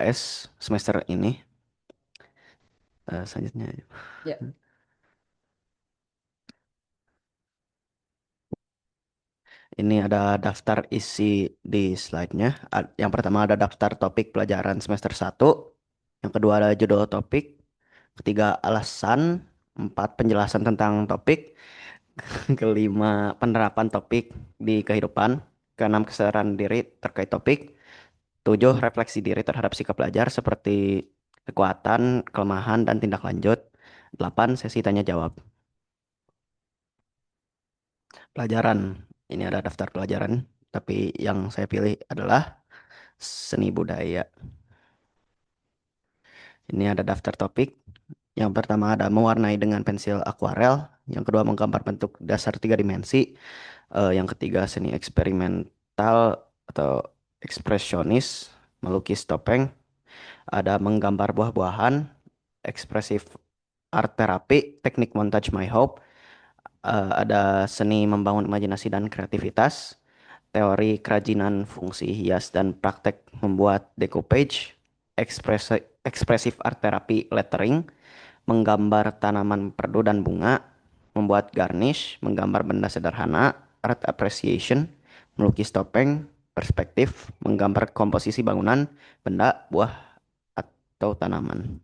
UAS semester ini. Selanjutnya, Ya, ini ada daftar isi di slide-nya. Yang pertama ada daftar topik pelajaran semester 1. Yang kedua ada judul topik. Ketiga alasan. Empat penjelasan tentang topik. Kelima penerapan topik di kehidupan. Keenam kesadaran diri terkait topik. Tujuh refleksi diri terhadap sikap belajar seperti kekuatan, kelemahan, dan tindak lanjut. Delapan sesi tanya jawab. Pelajaran. Ini ada daftar pelajaran, tapi yang saya pilih adalah seni budaya. Ini ada daftar topik. Yang pertama ada mewarnai dengan pensil akuarel. Yang kedua menggambar bentuk dasar tiga dimensi. Yang ketiga seni eksperimental atau ekspresionis, melukis topeng. Ada menggambar buah-buahan, ekspresif art terapi, teknik montage my hope. Ada seni membangun imajinasi dan kreativitas, teori kerajinan fungsi hias dan praktek membuat decoupage, ekspresif art terapi lettering, menggambar tanaman perdu dan bunga, membuat garnish, menggambar benda sederhana, art appreciation, melukis topeng, perspektif, menggambar komposisi bangunan, benda, buah, atau tanaman.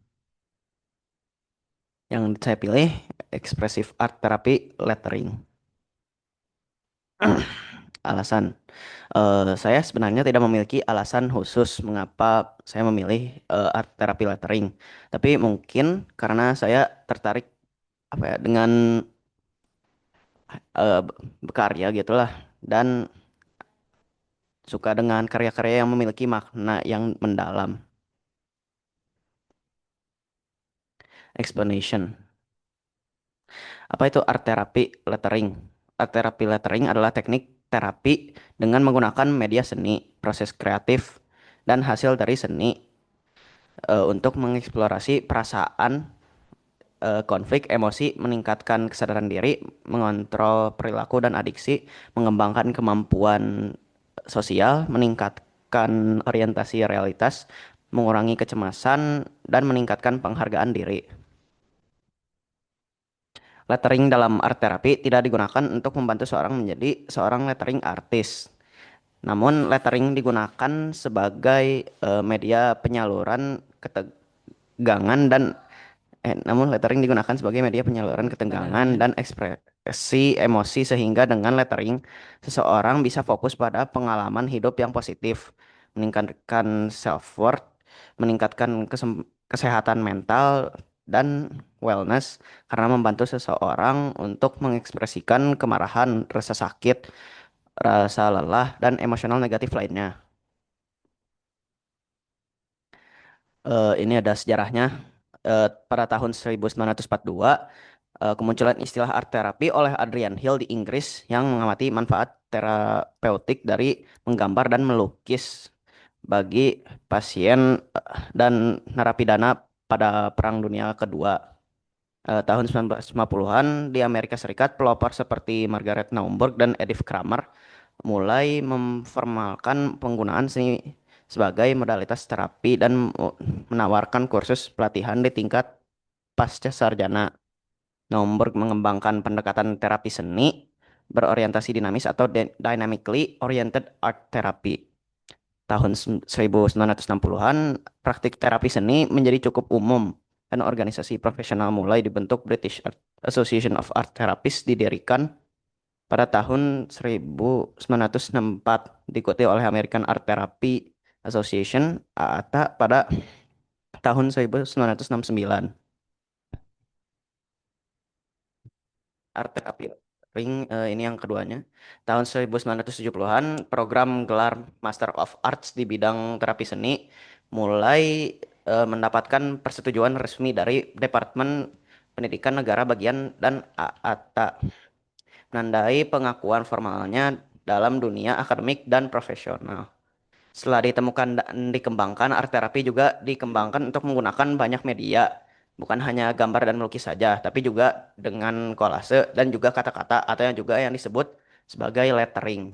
Yang saya pilih ekspresif art terapi lettering. Alasan. Saya sebenarnya tidak memiliki alasan khusus mengapa saya memilih art therapy lettering. Tapi mungkin karena saya tertarik apa ya dengan berkarya gitulah dan suka dengan karya-karya yang memiliki makna yang mendalam. Explanation. Apa itu art therapy lettering? Art therapy lettering adalah teknik terapi dengan menggunakan media seni, proses kreatif, dan hasil dari seni untuk mengeksplorasi perasaan, konflik, emosi, meningkatkan kesadaran diri, mengontrol perilaku dan adiksi, mengembangkan kemampuan sosial, meningkatkan orientasi realitas, mengurangi kecemasan, dan meningkatkan penghargaan diri. Lettering dalam art therapy tidak digunakan untuk membantu seorang menjadi seorang lettering artist. Namun lettering digunakan sebagai media penyaluran ketegangan dan namun lettering digunakan sebagai media penyaluran ketegangan dan ekspresi emosi sehingga dengan lettering seseorang bisa fokus pada pengalaman hidup yang positif, meningkatkan self-worth, meningkatkan kesehatan mental dan wellness karena membantu seseorang untuk mengekspresikan kemarahan, rasa sakit, rasa lelah, dan emosional negatif lainnya. Ini ada sejarahnya. Pada tahun 1942, kemunculan istilah art therapy oleh Adrian Hill di Inggris yang mengamati manfaat terapeutik dari menggambar dan melukis bagi pasien dan narapidana pada Perang Dunia Kedua. Tahun 1950-an di Amerika Serikat, pelopor seperti Margaret Naumburg dan Edith Kramer mulai memformalkan penggunaan seni sebagai modalitas terapi dan menawarkan kursus pelatihan di tingkat pasca sarjana. Naumburg mengembangkan pendekatan terapi seni berorientasi dinamis atau dynamically oriented art therapy. Tahun 1960-an, praktik terapi seni menjadi cukup umum dan organisasi profesional mulai dibentuk. British Association of Art Therapists didirikan pada tahun 1964, diikuti oleh American Art Therapy Association AATA pada tahun 1969. Art Therapy Ring ini yang keduanya. Tahun 1970-an, program gelar Master of Arts di bidang terapi seni mulai mendapatkan persetujuan resmi dari Departemen Pendidikan Negara Bagian dan AATA, menandai pengakuan formalnya dalam dunia akademik dan profesional. Setelah ditemukan dan dikembangkan, art therapy juga dikembangkan untuk menggunakan banyak media, bukan hanya gambar dan melukis saja, tapi juga dengan kolase dan juga kata-kata atau yang juga yang disebut sebagai lettering.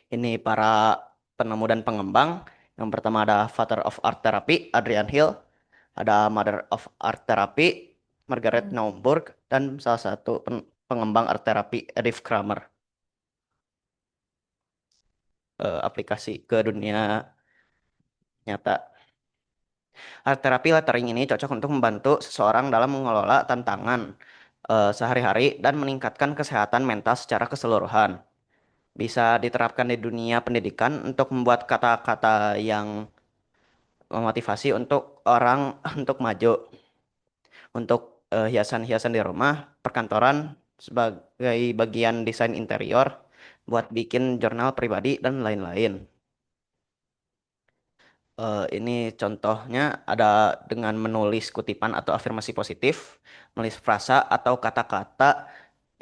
Ini para penemu dan pengembang. Yang pertama ada Father of Art Therapy, Adrian Hill. Ada Mother of Art Therapy, Margaret Hmm. Naumburg. Dan salah satu pengembang art therapy, Edith Kramer. Aplikasi ke dunia nyata. Art therapy lettering ini cocok untuk membantu seseorang dalam mengelola tantangan sehari-hari dan meningkatkan kesehatan mental secara keseluruhan. Bisa diterapkan di dunia pendidikan untuk membuat kata-kata yang memotivasi untuk orang untuk maju, untuk hiasan-hiasan di rumah, perkantoran, sebagai bagian desain interior, buat bikin jurnal pribadi dan lain-lain. Ini contohnya ada dengan menulis kutipan atau afirmasi positif, menulis frasa atau kata-kata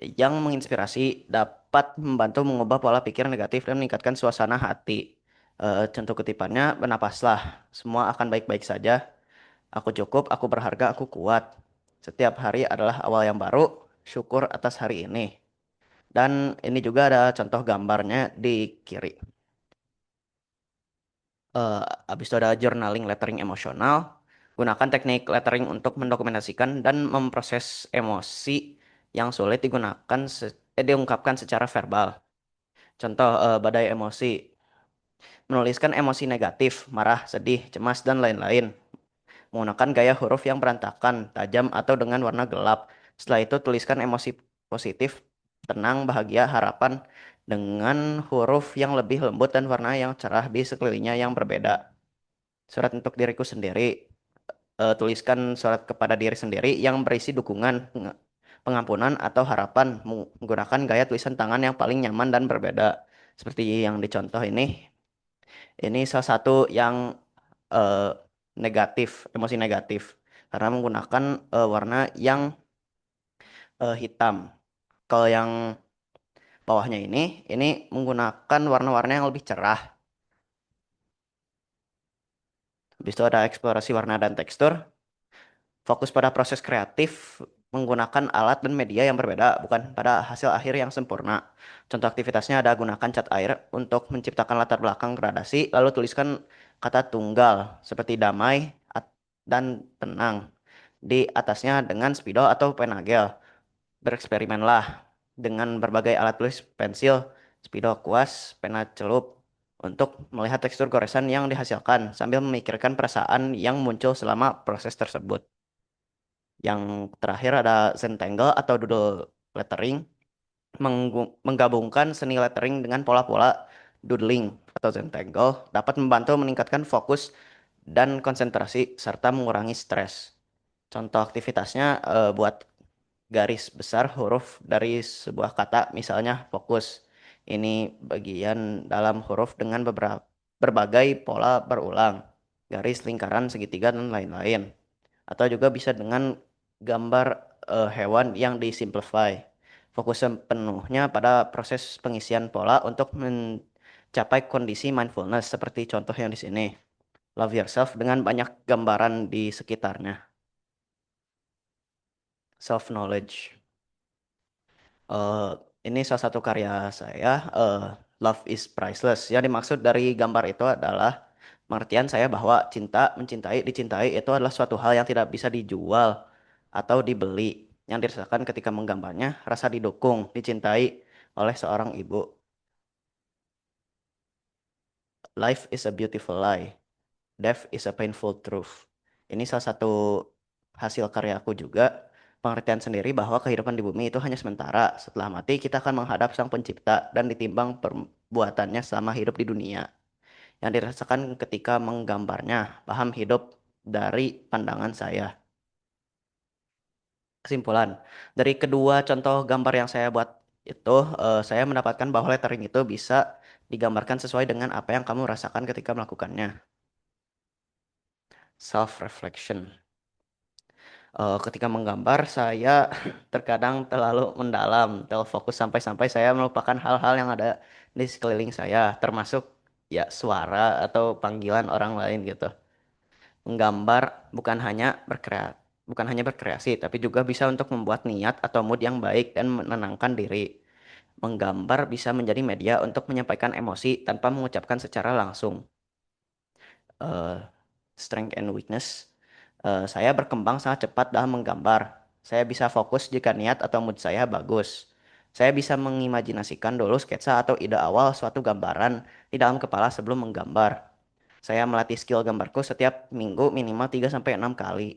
yang menginspirasi dapat membantu mengubah pola pikir negatif dan meningkatkan suasana hati. Contoh kutipannya, bernapaslah, semua akan baik-baik saja. Aku cukup, aku berharga, aku kuat. Setiap hari adalah awal yang baru, syukur atas hari ini. Dan ini juga ada contoh gambarnya di kiri. eh Habis itu ada journaling lettering emosional. Gunakan teknik lettering untuk mendokumentasikan dan memproses emosi yang sulit diungkapkan secara verbal. Contoh badai emosi. Menuliskan emosi negatif, marah, sedih, cemas, dan lain-lain. Menggunakan gaya huruf yang berantakan, tajam, atau dengan warna gelap. Setelah itu tuliskan emosi positif, tenang, bahagia, harapan dengan huruf yang lebih lembut dan warna yang cerah di sekelilingnya yang berbeda. Surat untuk diriku sendiri. Tuliskan surat kepada diri sendiri yang berisi dukungan, pengampunan, atau harapan menggunakan gaya tulisan tangan yang paling nyaman dan berbeda. Seperti yang dicontoh ini. Ini salah satu yang eh, negatif, emosi negatif. Karena menggunakan warna yang hitam. Kalau yang bawahnya ini menggunakan warna-warna yang lebih cerah. Habis itu ada eksplorasi warna dan tekstur. Fokus pada proses kreatif menggunakan alat dan media yang berbeda, bukan pada hasil akhir yang sempurna. Contoh aktivitasnya ada gunakan cat air untuk menciptakan latar belakang gradasi, lalu tuliskan kata tunggal seperti damai dan tenang di atasnya dengan spidol atau pena gel. Bereksperimenlah dengan berbagai alat tulis, pensil, spidol kuas, pena celup, untuk melihat tekstur goresan yang dihasilkan sambil memikirkan perasaan yang muncul selama proses tersebut. Yang terakhir ada Zentangle atau doodle lettering, menggabungkan seni lettering dengan pola-pola doodling atau Zentangle dapat membantu meningkatkan fokus dan konsentrasi serta mengurangi stres. Contoh aktivitasnya buat garis besar huruf dari sebuah kata, misalnya fokus. Ini bagian dalam huruf dengan berbagai pola berulang, garis, lingkaran, segitiga, dan lain-lain. Atau juga bisa dengan gambar hewan yang disimplify. Fokus sepenuhnya pada proses pengisian pola untuk mencapai kondisi mindfulness seperti contoh yang di sini. Love yourself dengan banyak gambaran di sekitarnya. Self knowledge. Eh, ini salah satu karya saya, Love is Priceless. Yang dimaksud dari gambar itu adalah pengertian saya bahwa cinta, mencintai, dicintai itu adalah suatu hal yang tidak bisa dijual atau dibeli. Yang dirasakan ketika menggambarnya, rasa didukung, dicintai oleh seorang ibu. Life is a beautiful lie. Death is a painful truth. Ini salah satu hasil karyaku juga. Pengertian sendiri bahwa kehidupan di bumi itu hanya sementara. Setelah mati, kita akan menghadap Sang Pencipta dan ditimbang perbuatannya selama hidup di dunia. Yang dirasakan ketika menggambarnya, paham hidup dari pandangan saya. Kesimpulan, dari kedua contoh gambar yang saya buat itu, saya mendapatkan bahwa lettering itu bisa digambarkan sesuai dengan apa yang kamu rasakan ketika melakukannya. Self-reflection. Ketika menggambar, saya terkadang terlalu mendalam, terlalu fokus sampai-sampai saya melupakan hal-hal yang ada di sekeliling saya, termasuk ya suara atau panggilan orang lain gitu. Menggambar bukan hanya berkreasi, tapi juga bisa untuk membuat niat atau mood yang baik dan menenangkan diri. Menggambar bisa menjadi media untuk menyampaikan emosi tanpa mengucapkan secara langsung. eh, strength and weakness. Saya berkembang sangat cepat dalam menggambar. Saya bisa fokus jika niat atau mood saya bagus. Saya bisa mengimajinasikan dulu sketsa atau ide awal suatu gambaran di dalam kepala sebelum menggambar. Saya melatih skill gambarku setiap minggu minimal 3 sampai 6 kali.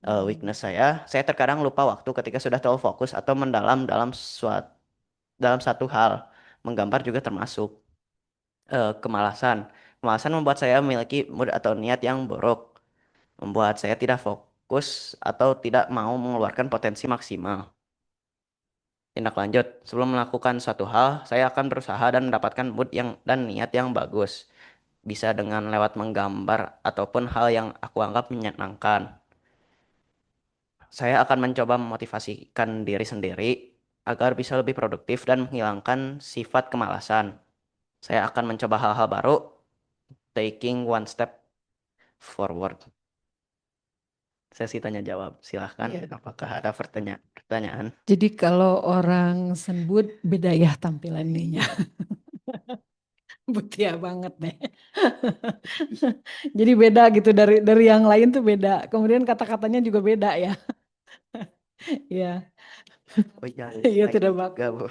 Hmm. Weakness saya terkadang lupa waktu ketika sudah terlalu fokus atau mendalam dalam satu hal. Menggambar juga termasuk. Kemalasan. Kemalasan membuat saya memiliki mood atau niat yang buruk, membuat saya tidak fokus atau tidak mau mengeluarkan potensi maksimal. Tindak lanjut, sebelum melakukan suatu hal, saya akan berusaha dan mendapatkan mood yang dan niat yang bagus. Bisa dengan lewat menggambar ataupun hal yang aku anggap menyenangkan. Saya akan mencoba memotivasikan diri sendiri agar bisa lebih produktif dan menghilangkan sifat kemalasan. Saya akan mencoba hal-hal baru, taking one step forward. Sesi tanya jawab. Silahkan, Iya. apakah ada pertanyaan? Jadi kalau orang sendbud beda ya tampilannya. Butia banget deh. Jadi beda gitu dari yang lain tuh beda. Kemudian kata-katanya juga beda ya. Iya, Oh iya, iya nah ini tidak bak. juga Bu.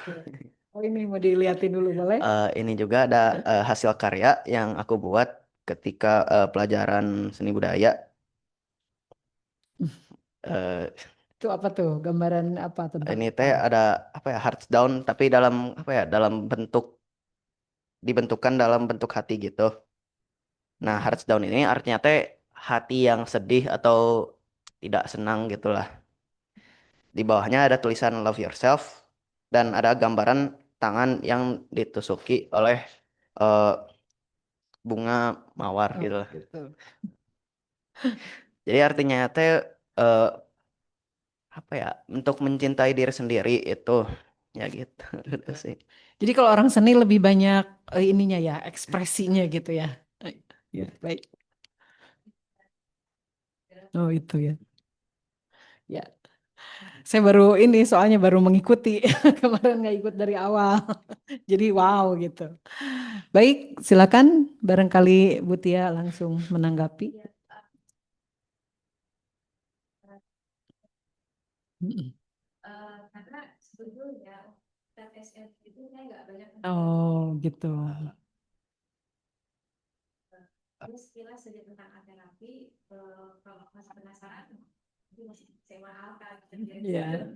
Oh ini mau dilihatin dulu boleh? Ini juga ada hasil karya yang aku buat ketika pelajaran seni budaya. Eh, Itu apa tuh? Gambaran apa tentang ini apa? teh ada apa ya, hearts down tapi dalam apa ya, dalam bentuk dibentukkan dalam bentuk hati gitu. Nah, hearts down ini artinya teh hati yang sedih atau tidak senang gitulah. Di bawahnya ada tulisan love yourself dan ada gambaran tangan yang ditusuki oleh eh, bunga mawar Oh gitu lah. gitu. Jadi artinya teh eh, apa ya? Untuk mencintai diri sendiri itu ya gitu. Gitu sih. Jadi kalau orang seni lebih banyak ininya ya, ekspresinya gitu ya. Ya, baik. Oh itu ya. Ya, saya baru ini soalnya baru mengikuti kemarin nggak ikut dari awal. Jadi wow gitu. Baik, silakan barangkali Bu Tia langsung menanggapi. Mm-mm. Oh gitu. Ya.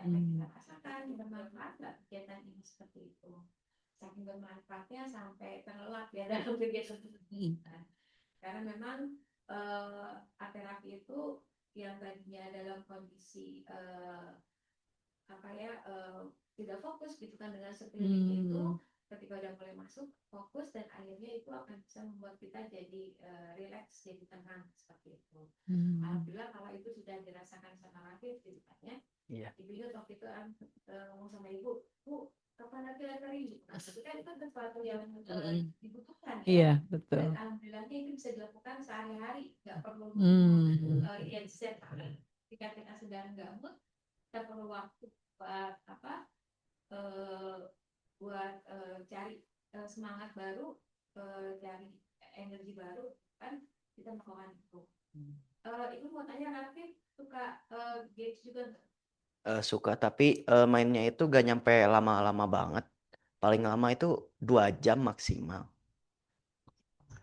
Hmm. Hmm. Hmm. Iya. Mm-mm. Iya, betul. Hmm. Suka tapi mainnya itu gak nyampe lama-lama banget. Paling lama itu 2 jam maksimal.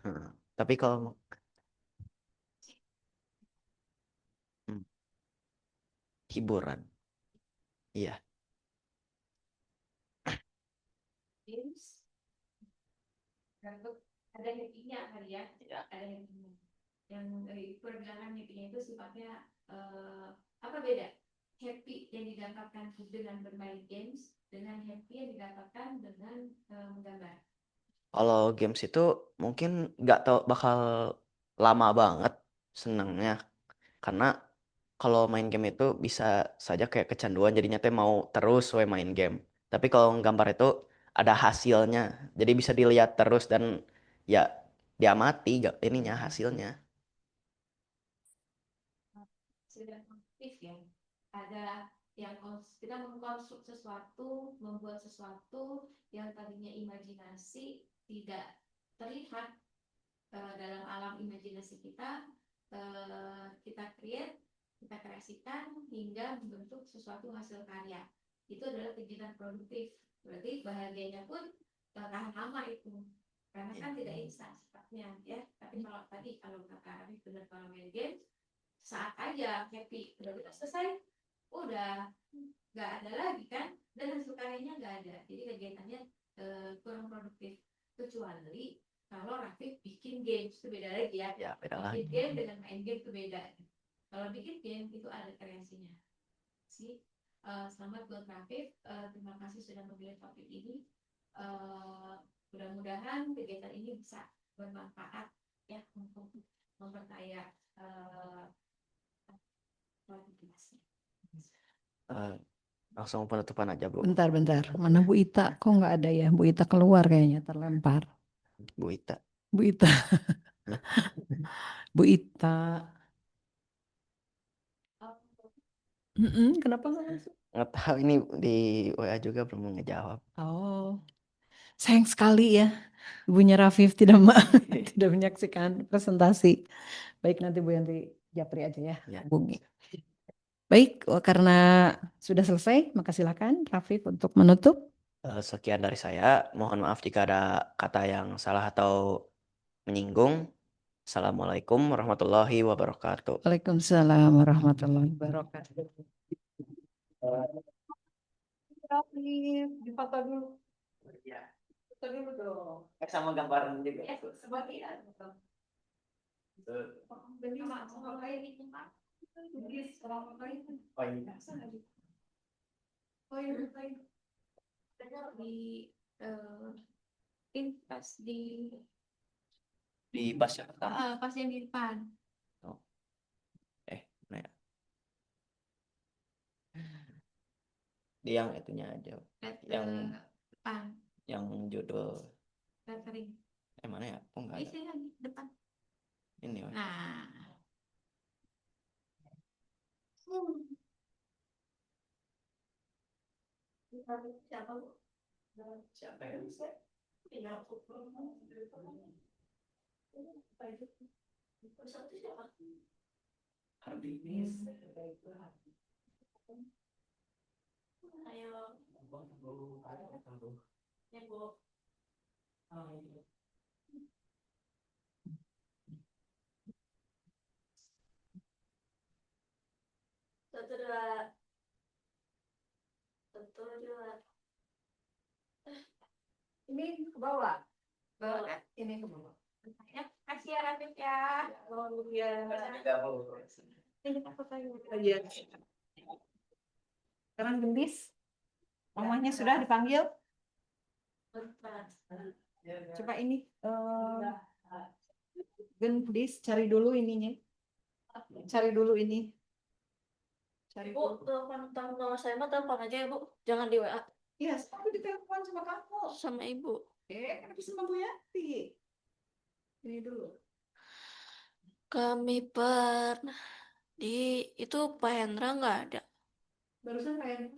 Hmm. Tapi kalau hmm, hiburan, iya. Iya. Kalau games itu mungkin nggak tau bakal lama banget senangnya karena kalau main game itu bisa saja kayak kecanduan jadinya teh mau terus we main game. Tapi kalau gambar itu ada hasilnya, jadi bisa dilihat terus dan ya diamati gak ininya hasilnya. Sudah aktif ya. Ada yang kita mengkonstruk sesuatu, membuat sesuatu yang tadinya imajinasi tidak terlihat dalam alam imajinasi kita, kita create, kita kreasikan hingga membentuk sesuatu hasil karya. Itu adalah kegiatan produktif. Berarti bahagianya pun tahan lama itu. Karena kan tidak instan sifatnya ya. Tapi kalau tadi kalau kata Arif benar kalau main game saat aja happy udah kita selesai udah nggak ada lagi kan dan hasil karyanya nggak ada jadi kegiatannya kurang produktif kecuali kalau Rafif bikin game itu beda lagi ya Ya beda bikin lagi. game dengan main game itu beda kalau bikin game itu ada kreasinya sih. Selamat buat Rafif, terima kasih sudah memilih topik ini. Mudah-mudahan kegiatan ini bisa bermanfaat ya untuk memperkaya kualitasnya. Eh, langsung penutupan aja Bu. Bentar. Mana Bu Ita? Kok nggak ada ya? Bu Ita keluar kayaknya, terlempar. Bu Ita. Bu Ita. Bu Ita. Kenapa nggak masuk? Nggak tahu ini di WA juga belum ngejawab. Oh, sayang sekali ya. Ibunya Rafif tidak menyaksikan presentasi. Baik, nanti Bu Yanti Japri aja ya. Ya. Hubungi. Baik, karena sudah selesai, maka silakan Rafif untuk menutup. Sekian dari saya. Mohon maaf jika ada kata yang salah atau menyinggung. Assalamualaikum warahmatullahi wabarakatuh. Waalaikumsalam warahmatullahi wabarakatuh. Rafif, difoto dulu. Ya. Foto dulu dong. Sama gambaran juga. Sebagian. Benar sama kayak ini Pak. Oh ini. Oh iya, baik. Di pas Di pas yang pertama. pas yang di depan. Oh. Nah ya. Di yang itunya aja. Yang Depan yang judul lettering. mana ya? Oh enggak ada. Ini yang depan. Ini. Weh. Nah. Siapa Bu? Siapa yang bisa? Tinggal satu siapa? Hardinis. Ayo. Ya Bu. Satu dua. Satu dua. Ini ke bawah. Bawa. Ini ke bawah. Ya, kasih ya Rafif ya. Oh iya. Ini kita fotoin. Iya. Sekarang gendis. Mamanya sudah dipanggil. Coba ini gendis, cari dulu ininya. Cari dulu ini. Cari Bu, dulu. telepon nama saya mah telepon aja ya Bu. Jangan di WA Iya, aku ditelepon sama kamu. sama Ibu. Kenapa sama Bu Yati? Ini dulu. Kami pernah di itu Pak Hendra nggak ada. Barusan kayak